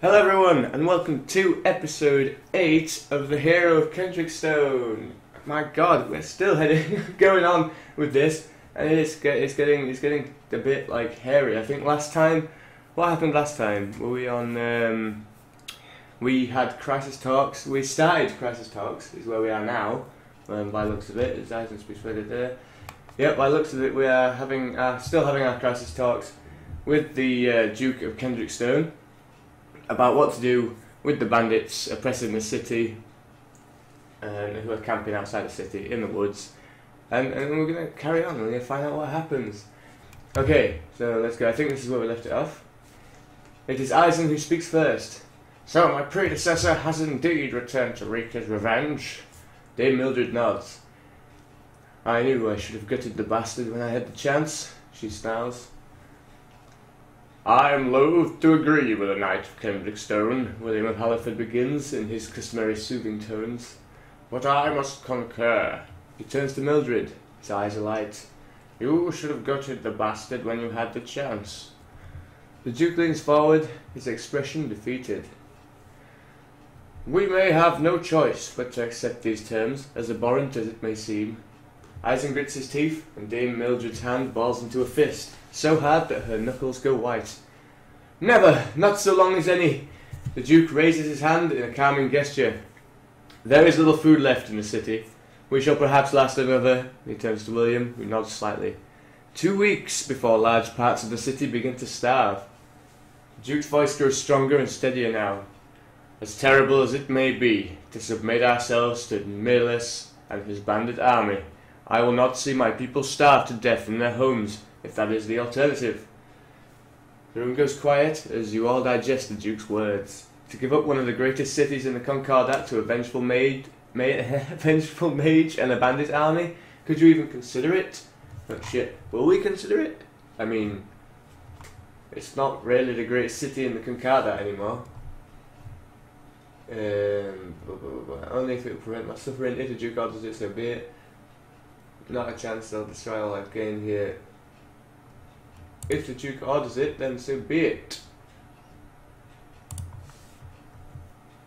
Hello everyone, and welcome to episode 8 of the Hero of Kendrickstone. My god, we're still going on with this, and it's getting a bit like hairy. I think last time, what happened last time? Were we on, we had Crisis Talks, we started Crisis Talks, is where we are now, by looks of it, as Aizen speaks there. Yep, by looks of it we are still having our Crisis Talks with the Duke of Kendrickstone about what to do with the bandits oppressing the city who are camping outside the city in the woods, and we're going to carry on and we're going to find out what happens. Okay, so let's go. I think this is where we left it off. It is Aizen who speaks first. So my predecessor has indeed returned to wreak his revenge. Dame Mildred nods. I knew I should have gutted the bastard when I had the chance, she snarls. I am loath to agree with the Knight of Kendrickstone, William of Halliford begins in his customary soothing tones. But I must concur. He turns to Mildred, his eyes alight. You should have gutted the bastard when you had the chance. The Duke leans forward, his expression defeated. We may have no choice but to accept these terms, as abhorrent as it may seem. Aizen grits his teeth, and Dame Mildred's hand balls into a fist, so hard that her knuckles go white. Never! Not so long as any! The Duke raises his hand in a calming gesture. There is little food left in the city. We shall perhaps last another, he turns to William, who nods slightly, 2 weeks before large parts of the city begin to starve. The Duke's voice grows stronger and steadier now. As terrible as it may be to submit ourselves to Milius and his bandit army, I will not see my people starve to death in their homes, if that is the alternative. The room goes quiet as you all digest the Duke's words. To give up one of the greatest cities in the Concordat to a vengeful mage and a bandit army? Could you even consider it? Oh shit, will we consider it? I mean, it's not really the greatest city in the Concordat anymore. Only if it will prevent my suffering. If the Duke orders it, so be it. Not a chance they'll destroy all I've gained here. If the Duke orders it, then so be it.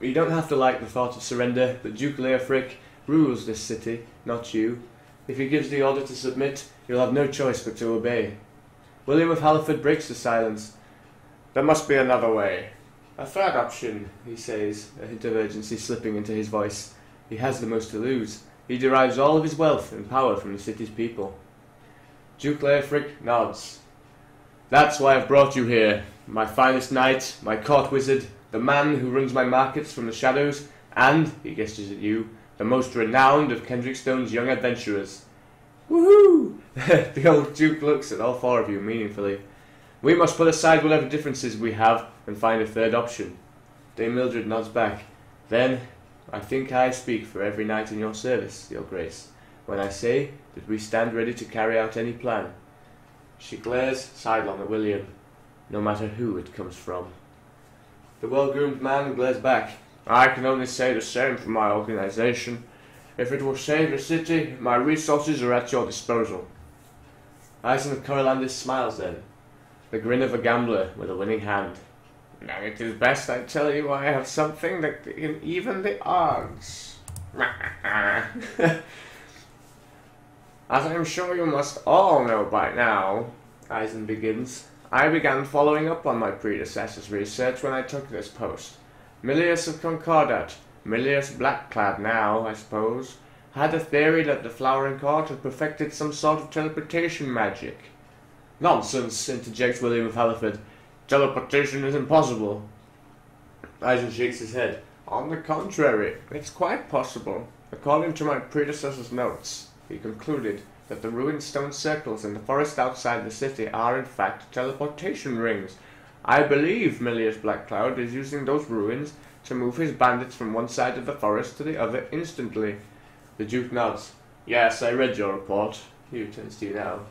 You don't have to like the thought of surrender, but Duke Leofric rules this city, not you. If he gives the order to submit, you'll have no choice but to obey. William of Halliford breaks the silence. There must be another way. A third option, he says, a hint of urgency slipping into his voice. He has the most to lose. He derives all of his wealth and power from the city's people. Duke Leofric nods. That's why I've brought you here, my finest knight, my court wizard, the man who runs my markets from the shadows, and, he gestures at you, the most renowned of Kendrickstone's young adventurers. Woohoo! The old Duke looks at all four of you meaningfully. We must put aside whatever differences we have and find a third option. Dame Mildred nods back. Then, I think I speak for every knight in your service, your grace, when I say that we stand ready to carry out any plan. She glares sidelong at William, no matter who it comes from. The well-groomed man glares back. I can only say the same for my organization. If it will save the city, my resources are at your disposal. Aizen of Coriolandus smiles then, the grin of a gambler with a winning hand. Now it is best I tell you I have something that can even the odds. As I'm sure you must all know by now, Aizen begins, I began following up on my predecessor's research when I took this post. Milius of Concordat, Milius Blackclad now, I suppose, had a theory that the Flowering Court had perfected some sort of teleportation magic. Nonsense, interjects William of Halliford. Teleportation is impossible. Aizen shakes his head. On the contrary, it's quite possible. According to my predecessor's notes, he concluded that the ruined stone circles in the forest outside the city are in fact teleportation rings. I believe Milius Blackcloud is using those ruins to move his bandits from one side of the forest to the other instantly. The Duke nods. Yes, I read your report. He turns to you now.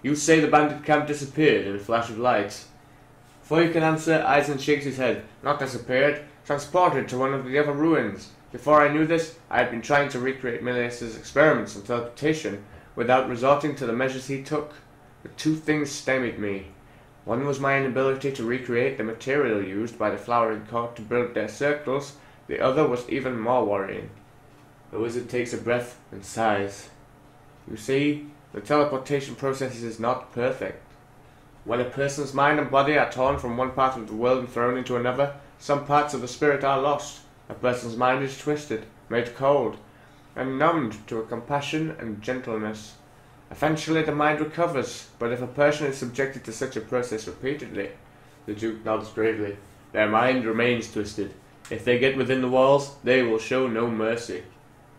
You say the bandit camp disappeared in a flash of light. Before you can answer, Aizen shakes his head. Not disappeared, transported to one of the other ruins. Before I knew this, I had been trying to recreate Milius's experiments on teleportation without resorting to the measures he took. But two things stymied me. One was my inability to recreate the material used by the flowering court to build their circles. The other was even more worrying. The wizard takes a breath and sighs. You see, the teleportation process is not perfect. When a person's mind and body are torn from one part of the world and thrown into another, some parts of the spirit are lost. A person's mind is twisted, made cold, and numbed to a compassion and gentleness. Eventually the mind recovers, but if a person is subjected to such a process repeatedly, the Duke nods gravely, their mind remains twisted. If they get within the walls, they will show no mercy.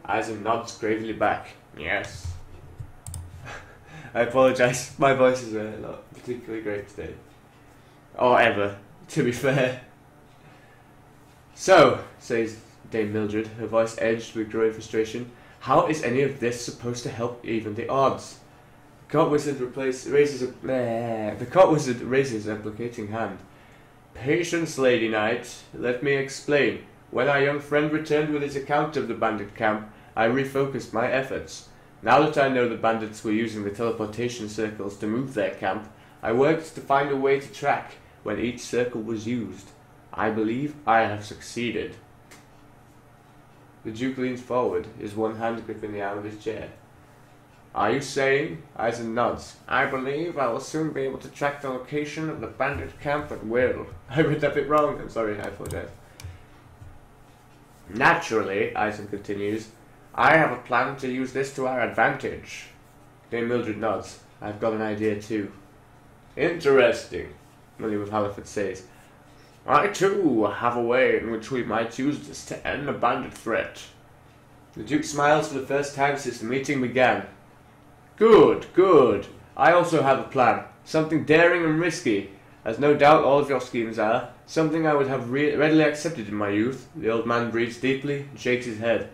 Eisen nods gravely back. Yes. I apologise, my voice is not particularly great today. Or ever, to be fair. So, says Dame Mildred, her voice edged with growing frustration, how is any of this supposed to help even the odds? The court wizard raises a placating hand. Patience, Lady Knight. Let me explain. When our young friend returned with his account of the bandit camp, I refocused my efforts. Now that I know the bandits were using the teleportation circles to move their camp, I worked to find a way to track when each circle was used. I believe I have succeeded. The Duke leans forward, his one hand gripping the arm of his chair. Are you saying? Eisen nods. I believe I will soon be able to track the location of the bandit camp at will. I read that bit wrong. I'm sorry, I apologize. Naturally, Eisen continues, I have a plan to use this to our advantage. Dame Mildred nods. I've got an idea too. Interesting, William of Halliford says. I too have a way in which we might use this to end the bandit threat. The Duke smiles for the first time since the meeting began. Good, good. I also have a plan. Something daring and risky, as no doubt all of your schemes are. Something I would have readily accepted in my youth. The old man breathes deeply and shakes his head.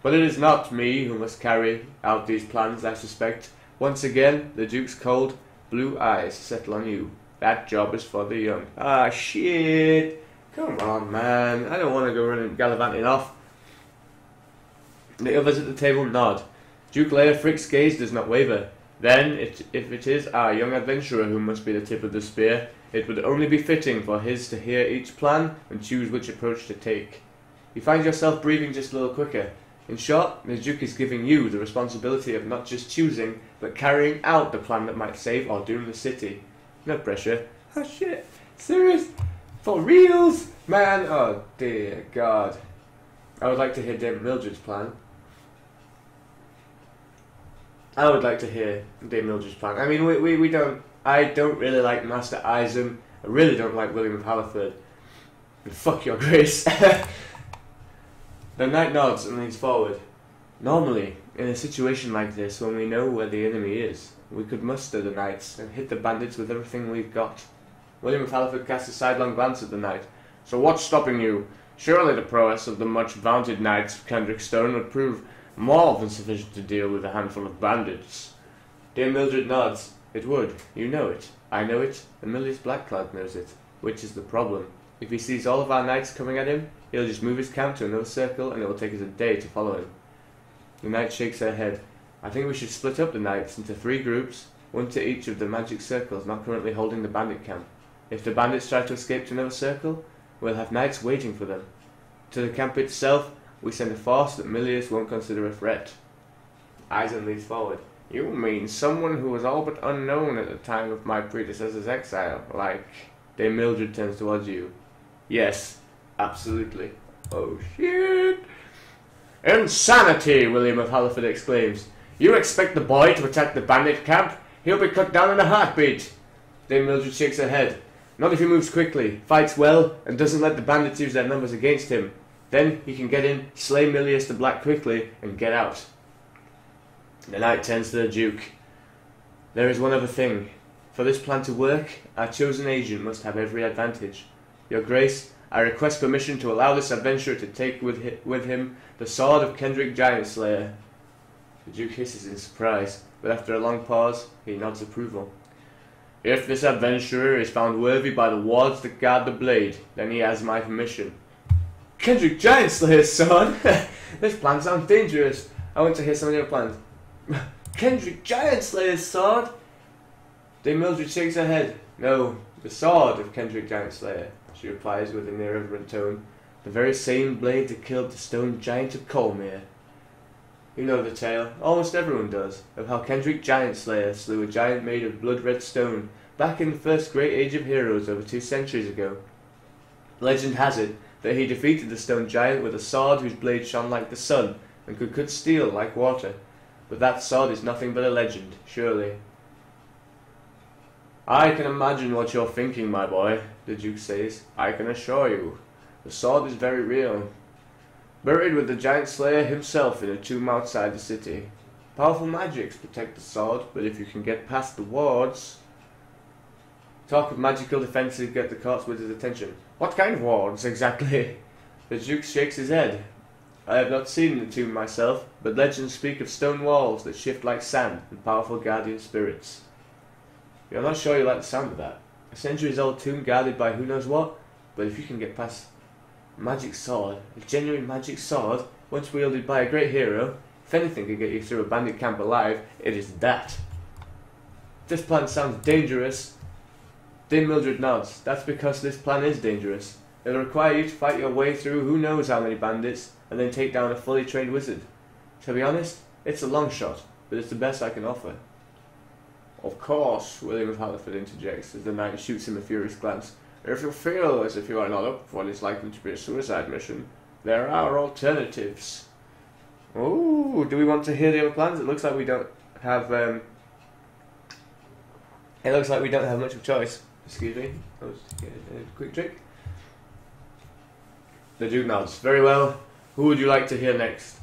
But it is not me who must carry out these plans, I suspect. Once again, the Duke's cold, blue eyes settle on you. That job is for the young. Ah, shit. Come on, man. I don't want to go running gallivanting off. The others at the table nod. Duke Leofric's gaze does not waver. Then, if it is our young adventurer who must be the tip of the spear, it would only be fitting for his to hear each plan and choose which approach to take. You find yourself breathing just a little quicker. In short, the Duke is giving you the responsibility of not just choosing, but carrying out the plan that might save or doom the city. No pressure. Oh shit. Serious? For reals? Man, oh dear God. I would like to hear Dame Mildred's plan. I would like to hear Dame Mildred's plan. I mean, we don't... I don't really like Master Eisen. I really don't like William of Halliford. And fuck your grace. The knight nods and leans forward. Normally, in a situation like this, when we know where the enemy is, we could muster the knights and hit the bandits with everything we've got. William of Halliford casts a sidelong glance at the knight. So what's stopping you? Surely the prowess of the much vaunted knights of Kendrickstone would prove more than sufficient to deal with a handful of bandits. Dame Mildred nods. It would. You know it. I know it. And Milius Blackcloud knows it. Which is the problem. If he sees all of our knights coming at him, he'll just move his camp to another circle and it will take us a day to follow him. The knight shakes her head. I think we should split up the knights into 3 groups, one to each of the magic circles not currently holding the bandit camp. If the bandits try to escape to another circle, we'll have knights waiting for them. To the camp itself, we send a force that Milius won't consider a threat. Eisen leans forward. You mean someone who was all but unknown at the time of my predecessor's exile, like... Dame Mildred turns towards you. Yes, absolutely. Oh shit! Insanity! William of Halliford exclaims. You expect the boy to attack the bandit camp? He'll be cut down in a heartbeat. Dame Mildred shakes her head. Not if he moves quickly, fights well, and doesn't let the bandits use their numbers against him. Then he can get in, slay Milius the Black quickly, and get out. The knight turns to the Duke. There is one other thing. For this plan to work, our chosen agent must have every advantage. Your Grace, I request permission to allow this adventurer to take with him the sword of Kendrick Giantslayer. The Duke hisses in surprise, but after a long pause, he nods approval. If this adventurer is found worthy by the wards that guard the blade, then he has my permission. Kendrick Giantslayer's sword? This plan sounds dangerous. I want to hear some of your plans. Kendrick Giantslayer's sword? Dame Mildred shakes her head. No, the sword of Kendrick Giant Slayer, she replies with an irreverent tone. The very same blade that killed the stone giant of Colmere. You know the tale, almost everyone does, of how Kendrick Giant Slayer slew a giant made of blood-red stone back in the first great age of heroes over 2 centuries ago. Legend has it that he defeated the stone giant with a sword whose blade shone like the sun and could cut steel like water. But that sword is nothing but a legend, surely. I can imagine what you're thinking, my boy, the Duke says. I can assure you. The sword is very real. Buried with the giant slayer himself in a tomb outside the city. Powerful magics protect the sword, but if you can get past the wards... Talk of magical defences get the court's wizard's attention. What kind of wards, exactly? The Duke shakes his head. I have not seen the tomb myself, but legends speak of stone walls that shift like sand and powerful guardian spirits. You're not sure you like the sound of that. A centuries-old tomb guarded by who knows what, but if you can get past a magic sword, a genuine magic sword, once wielded by a great hero, if anything can get you through a bandit camp alive, it is that. This plan sounds dangerous. Dame Mildred nods. That's because this plan is dangerous. It'll require you to fight your way through who knows how many bandits, and then take down a fully trained wizard. To be honest, it's a long shot, but it's the best I can offer. Of course, William of Halliford interjects as the knight shoots him a furious glance. If you feel as if you are not up for what is likely to be a suicide mission, there are alternatives. Oh, do we want to hear the other plans? It looks like we don't have. It looks like we don't have much of a choice. Excuse me. I'll just get a quick drink. The Duke nods. Very well. Who would you like to hear next?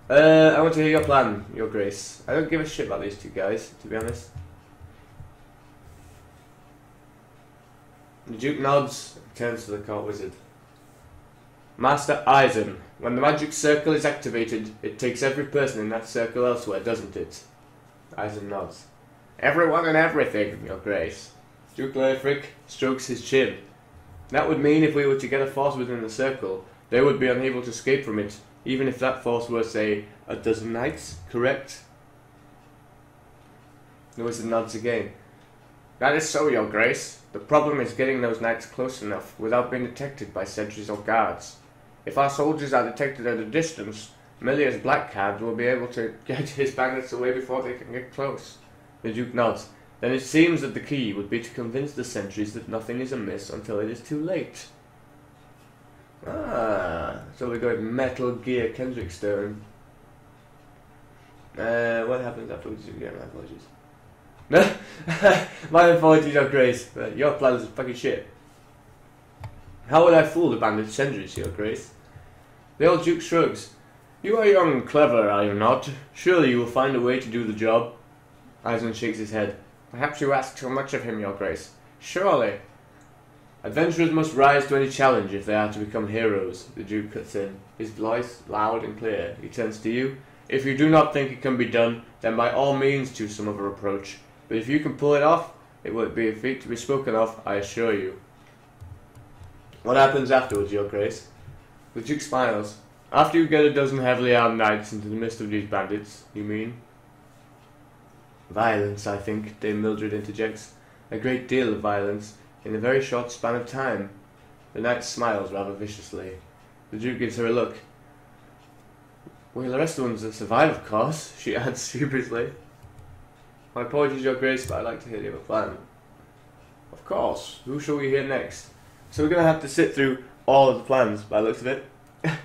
I want to hear your plan, Your Grace. I don't give a shit about these two guys, to be honest. The Duke nods and turns to the court wizard. Master Eisen, when the magic circle is activated, it takes every person in that circle elsewhere, doesn't it? Eisen nods. Everyone and everything, Your Grace. Duke Leifric strokes his chin. That would mean if we were to get a force within the circle, they would be unable to escape from it, even if that force were, say, a dozen knights, correct? The wizard nods again. That is so, Your Grace. The problem is getting those knights close enough without being detected by sentries or guards. If our soldiers are detected at a distance, Milia's black cabs will be able to get his bandits away before they can get close. The Duke nods. Then it seems that the key would be to convince the sentries that nothing is amiss until it is too late. Ah, so we got Metal Gear Kendrickstone. What happens afterwards? Yeah, my apologies. No, my apologies, Your Grace, but your plan is fucking shit. How would I fool the bandit sentries, Your Grace? The old Duke shrugs. You are young and clever, are you not? Surely you will find a way to do the job. Eisen shakes his head. Perhaps you ask too much of him, Your Grace. Surely. Adventurers must rise to any challenge if they are to become heroes, the Duke cuts in, his voice loud and clear. He turns to you. If you do not think it can be done, then by all means choose some other approach. But if you can pull it off, it will be a feat to be spoken of, I assure you. What happens afterwards, Your Grace? The Duke smiles. After you get a dozen heavily armed knights into the midst of these bandits, you mean? Violence, I think, Dame Mildred interjects. A great deal of violence. In a very short span of time. The knight smiles rather viciously. The Duke gives her a look. Well, the rest of the ones that survive, of course, she adds humorously. My apologies, Your Grace, but I'd like to hear the other plan. Of course. Who shall we hear next? So we're going to have to sit through all of the plans, by the looks of it.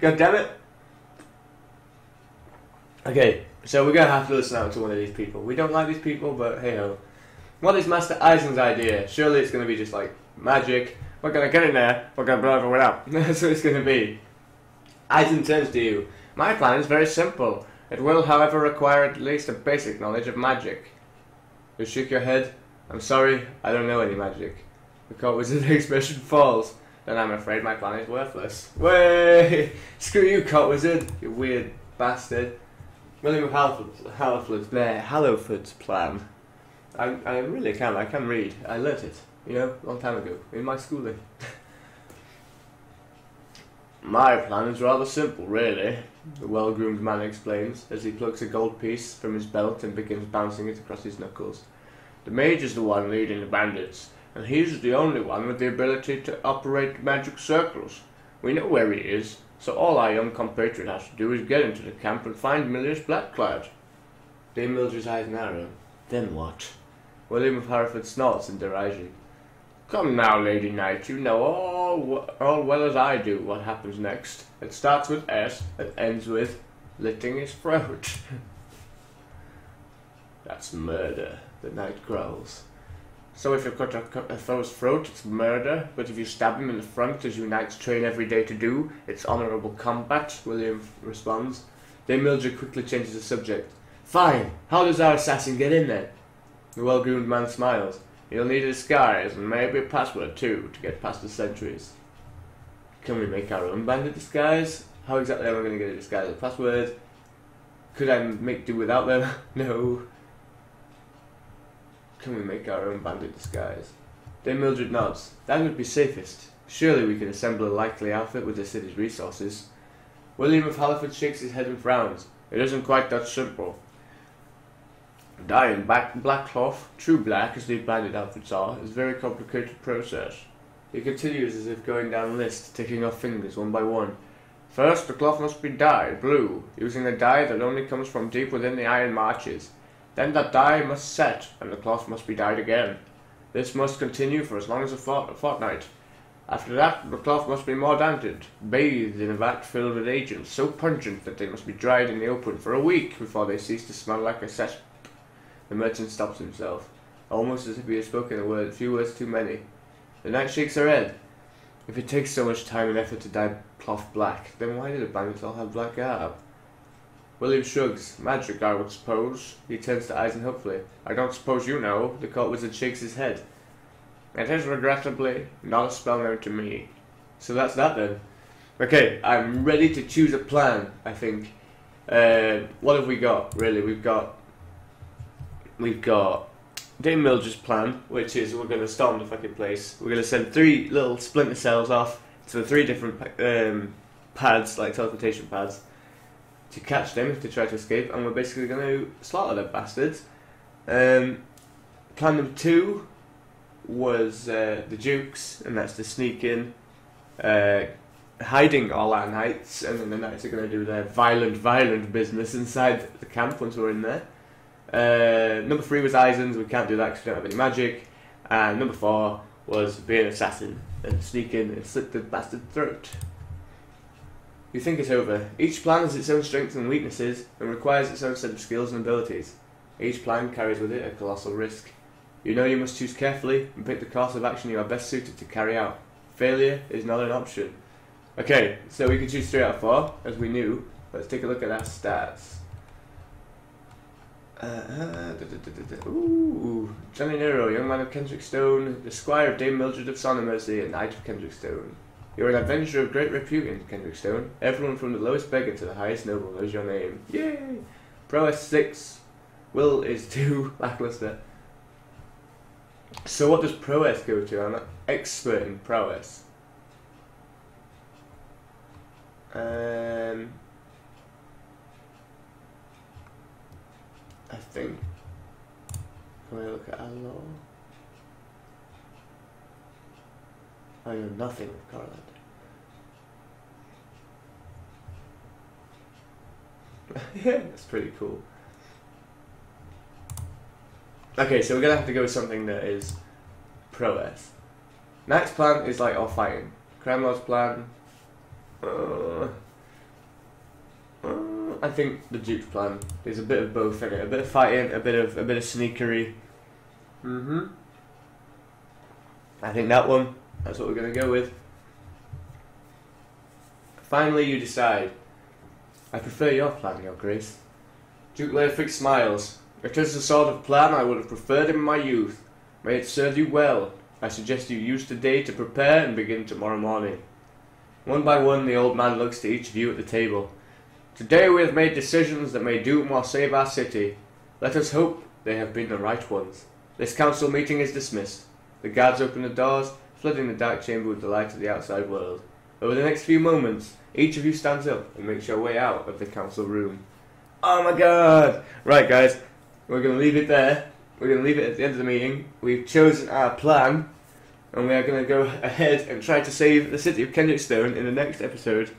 God damn it! Okay, so we're going to have to listen out to one of these people. We don't like these people, but hey-ho. What is Master Eisen's idea? Surely it's going to be just like magic. We're going to get in there. We're going to blow everyone up. That's what it's going to be. Eisen turns to you. My plan is very simple. It will, however, require at least a basic knowledge of magic. You shake your head. I'm sorry, I don't know any magic. The court wizard's expression falls. Then I'm afraid my plan is worthless. Way! Screw you, court wizard, you weird bastard. William of Halliford's plan. I really can. I can read. I learnt it, you know, a long time ago, in my schooling. My plan is rather simple, really, the well-groomed man explains, as he plucks a gold piece from his belt and begins bouncing it across his knuckles. The mage is the one leading the bandits, and he's the only one with the ability to operate magic circles. We know where he is, so all our young compatriot has to do is get into the camp and find Milius Blackcloud. Dame Mildred's eyes narrow. Then what? William of Hereford snorts in derision. Come now, Lady Knight, you know all well as I do what happens next. It starts with S and ends with slitting his throat. That's murder, the knight growls. So if you cut a foe's throat, it's murder, but if you stab him in the front, as you knights train every day to do, it's honourable combat, William responds. Dame Mildred quickly changes the subject. Fine, how does our assassin get in then? The well-groomed man smiles. You'll need a disguise, and maybe a password too, to get past the sentries. Can we make our own bandit disguise? How exactly am I going to get a disguise? A password? Could I make do without them? No. Can we make our own bandit disguise? Dame Mildred nods. That would be safest. Surely we could assemble a likely outfit with the city's resources. William of Halliford shakes his head and frowns. It isn't quite that simple. Dyeing black cloth, true black as these bandit outfits are, is a very complicated process. He continues as if going down a list, ticking off fingers one by one. First, the cloth must be dyed blue, using a dye that only comes from deep within the iron marches. Then that dye must set, and the cloth must be dyed again. This must continue for as long as a fortnight. After that, the cloth must be mordanted, bathed in a vat filled with agents so pungent that they must be dried in the open for a week before they cease to smell like a cesspool. The merchant stops himself, almost as if he had spoken a few words too many. The knight shakes her head. If it takes so much time and effort to dye cloth black, then why do the bandits all have black garb? William shrugs. Magic, I would suppose. He turns to Eisen hopefully. I don't suppose you know. The court wizard shakes his head. It is regrettably not a spell known to me. So that's that then. Okay, I'm ready to choose a plan, I think. What have we got, really? We've got Dame Mildred's plan, which is we're going to storm the fucking place. We're going to send 3 little splinter cells off to the 3 different pads, like teleportation pads, to catch them if they try to escape, and we're basically going to slaughter them bastards. Plan number 2 was the Dukes, and that's to sneak in, hiding all our knights, and then the knights are going to do their violent business inside the camp once we're in there. Number 3 was Eisen's. We can't do that because we don't have any magic. And number 4 was be an assassin and sneak in and slit the bastard throat. You think it over. Each plan has its own strengths and weaknesses and requires its own set of skills and abilities. Each plan carries with it a colossal risk. You know you must choose carefully and pick the course of action you are best suited to carry out. Failure is not an option. Okay, so we can choose 3 out of 4, as we knew. Let's take a look at our stats. Ooh, JonnyNero, young man of Kendrickstone, the squire of Dame Mildred of Sonnermercy, and knight of Kendrickstone. You're an adventurer of great repute in Kendrickstone. Everyone from the lowest beggar to the highest noble knows your name. Yay! Prowess 6. Will is 2. Lackluster. So what does prowess go to? I'm an expert in prowess. I think. Can I look at our law? I know nothing of Carland. Yeah, that's pretty cool. Okay, so we're gonna have to go with something that is prowess. Knight's plan is like all fighting. Cranlord's plan. I think the Duke's plan is a bit of both in it. A bit of fighting, a bit of sneakery. I think that one. That's what we're gonna go with. Finally, you decide. I prefer your plan, Your Grace. Duke Leofric smiles. It is the sort of plan I would have preferred in my youth. May it serve you well. I suggest you use today to prepare and begin tomorrow morning. One by one, the old man looks to each of you at the table. Today we have made decisions that may doom or save our city. Let us hope they have been the right ones. This council meeting is dismissed. The guards open the doors, flooding the dark chamber with the light of the outside world. Over the next few moments, each of you stands up and makes your way out of the council room. Oh my god! Right guys, we're going to leave it there. we're going to leave it at the end of the meeting. We've chosen our plan, and we are going to go ahead and try to save the city of Kendrickstone in the next episode.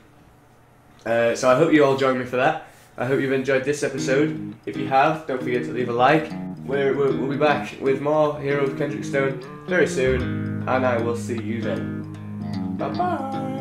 So I hope you all join me for that. I hope you've enjoyed this episode. If you have, don't forget to leave a like. We'll be back with more Hero of Kendrickstone very soon, and I will see you then. Bye bye.